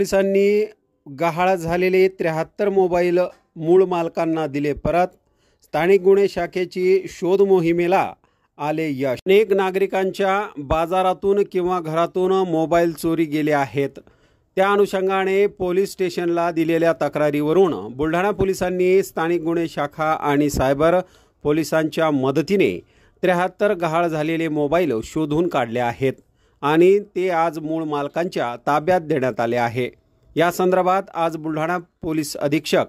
पोलिसांनी गहाळ झालेले 73 मोबाईल मूळ मालकांना दिले परत। स्थानिक गुन्हे शाखेची शोध मोहिमेला आले यश। अनेक नागरिकांच्या बाजारातून किंवा घरातून मोबाईल चोरी गेले आहेत। त्या अनुषंगाने पोलीस स्टेशनला दिलेल्या तक्रारीवरून बुलढाणा पोलिसांनी स्थानिक गुन्हे शाखा आणि सायबर पोलिसांच्या मदतीने 73 गहाळ झालेले मोबाईल शोधून काढले आहेत आणि ते आज मूळ मालकांच्या ताब्यात देण्यात आले आहे। या संदर्भात आज बुलढाणा पोलीस अधीक्षक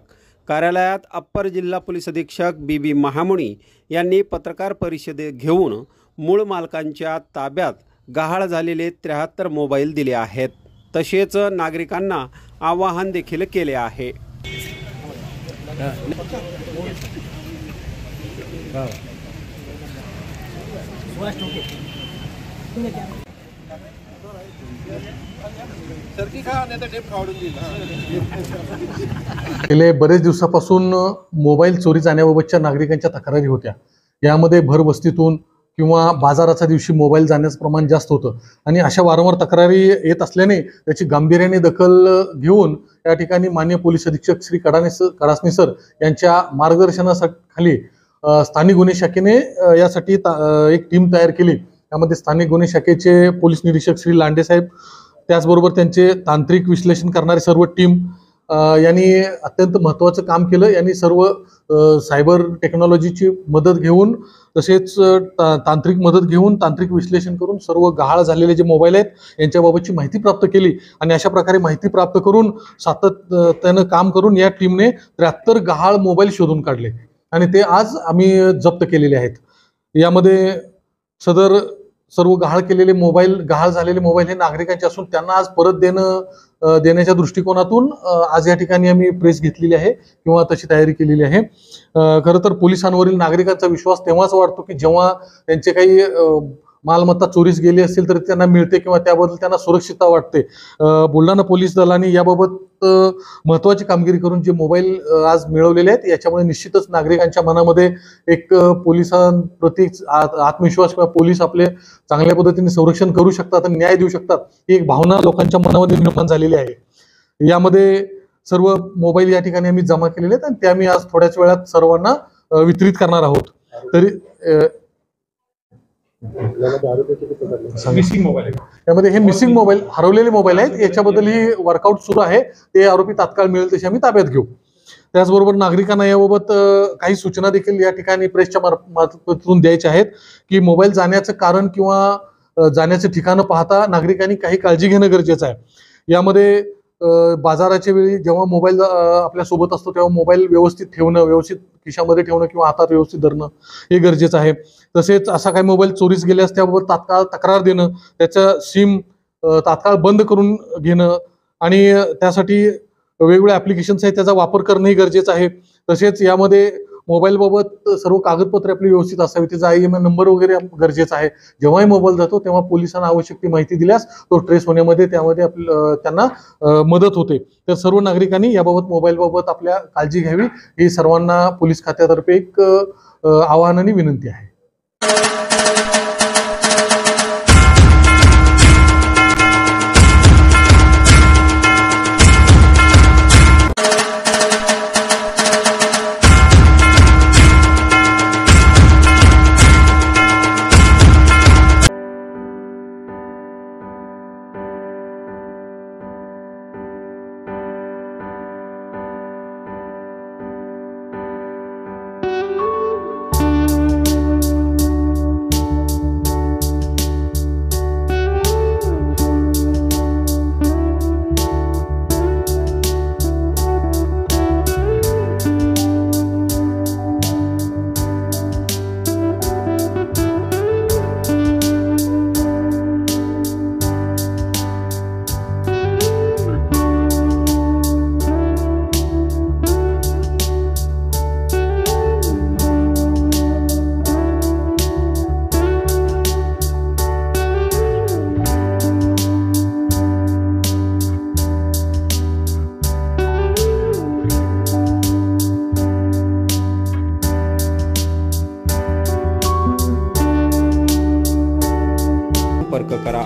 कार्यालयात अप्पर जिल्हा पोलीस अधीक्षक बीबी महामुनी यांनी पत्रकार परिषद घेऊन मूळ मालकांच्या ताब्यात गहाळ झालेले 73 मोबाईल दिले आहेत। तसेच नागरिकांना आवाहन देखील केले आहे। गेले बरेच दिवसापासून मोबाईल चोरी जाण्याबाबतच्या नागरिकांच्या तक्रारी होत्या। यामध्ये भरवस्तीतून किंवा बाजाराच्या दिवशी मोबाईल जाण्याचं प्रमाण जास्त होतं आणि अशा वारंवार तक्रारी येत असल्याने त्याची गांभीर्याने दखल घेऊन या ठिकाणी माननीय पोलीस अधीक्षक श्री कडासनी सर यांच्या मार्गदर्शनाखाली स्थानिक गुन्हे शाखेने यासाठी एक टीम तयार केली। यामध्ये स्थानिक गुन्हे शाखेचे पोलीस निरीक्षक श्री लांडे साहेब, त्याचबरोबर त्यांचे तांत्रिक विश्लेषण करणारे सर्व टीम यांनी अत्यंत महत्त्वाचं काम केलं। यांनी सर्व सायबर टेक्नॉलॉजीची मदत घेऊन तसेच तांत्रिक मदत घेऊन तांत्रिक विश्लेषण करून सर्व गहाळ झालेले जे मोबाईल आहेत यांच्याबाबतची माहिती प्राप्त केली आणि अशा प्रकारे माहिती प्राप्त करून सातत्यानं काम करून या टीमने 73 गहाळ मोबाईल शोधून काढले आणि ते आज आम्ही जप्त केलेले आहेत। यामध्ये सदर सर्व गहाळ झालेले मोबाईल हे नागरिकांचे असून त्यांना आज परत देण्याच्या दृष्टिकोनातून आज या ठिकाणी आम्ही प्रेस घेतलेली आहे किंवा तशी तयारी केलेली आहे। खरं तर पोलिसांवरील नागरिकांचा विश्वास तेव्हाच वाढतो की जेव्हा त्यांचे काही मालमत्ता चोरीस गेली असेल तर त्यांना मिळते किंवा त्याबद्दल त्यांना सुरक्षितता वाटते। बुलढाणा पोलीस दलाने याबाबत महत्त्वाची कामगिरी करून जे मोबाईल आज मिळवलेले आहेत याच्यामुळे निश्चितच नागरिकांच्या मनामध्ये एक पोलिसांप्रती आत्मविश्वास किंवा पोलीस आपले चांगल्या पद्धतीने संरक्षण करू शकतात आणि न्याय देऊ शकतात ही एक भावना लोकांच्या मनामध्ये निर्माण झालेली आहे। यामध्ये सर्व मोबाईल या ठिकाणी आम्ही जमा केलेले आहेत आणि ते आम्ही आज थोड्याच वेळात सर्वांना वितरित करणार आहोत। तरी यामध्ये हे मिसिंग मोबाईल हरवलेले मोबाईल आहेत, याच्याबद्दल ही वर्कआउट सुरू आहे। ते आरोपी तात्काळ मिळेल तसे आम्ही ताब्यात घेऊ। त्याचबरोबर नागरिकांना याबाबत काही सूचना देखील या ठिकाणी प्रेसच्या मार्फतून द्यायच्या आहेत की मोबाईल जाण्याचं कारण किंवा जाण्याचं ठिकाण पाहता नागरिकांनी काही काळजी घेणं गरजेचं आहे। यामध्ये बाजाराच्या वेळी जेव्हा मोबाईल आपल्या सोबत असतो तेव्हा मोबाईल व्यवस्थित ठेवणं, व्यवस्थित खिशामध्ये ठेवणं किंवा हातात व्यवस्थित धरणं हे गरजेचं आहे। तसेच असा काही मोबाईल चोरीस गेल्यास त्याबाबत तात्काळ तक्रार देणं, त्याचं सिम तात्काळ बंद करून घेणं आणि त्यासाठी वेगवेगळे ॲप्लिकेशन्स आहेत त्याचा वापर करणंही गरजेचं आहे। तसेच यामध्ये मोबाईलबाबत सर्व कागदपत्रे आपली व्यवस्थित असावी, त्याचा IMEI नंबर वगैरे गरजेचा आहे। जेव्हाही मोबाईल जातो तेव्हा पोलिसांना आवश्यक ती माहिती दिल्यास तो ट्रेस होण्यामध्ये त्यामध्ये त्यांना मदत होते। तर सर्व नागरिकांनी याबाबत मोबाईलबाबत आपल्या काळजी घ्यावी ही सर्वांना पोलीस खात्यातर्फे एक आवाहन आणि विनंती आहे। संपर्क करा।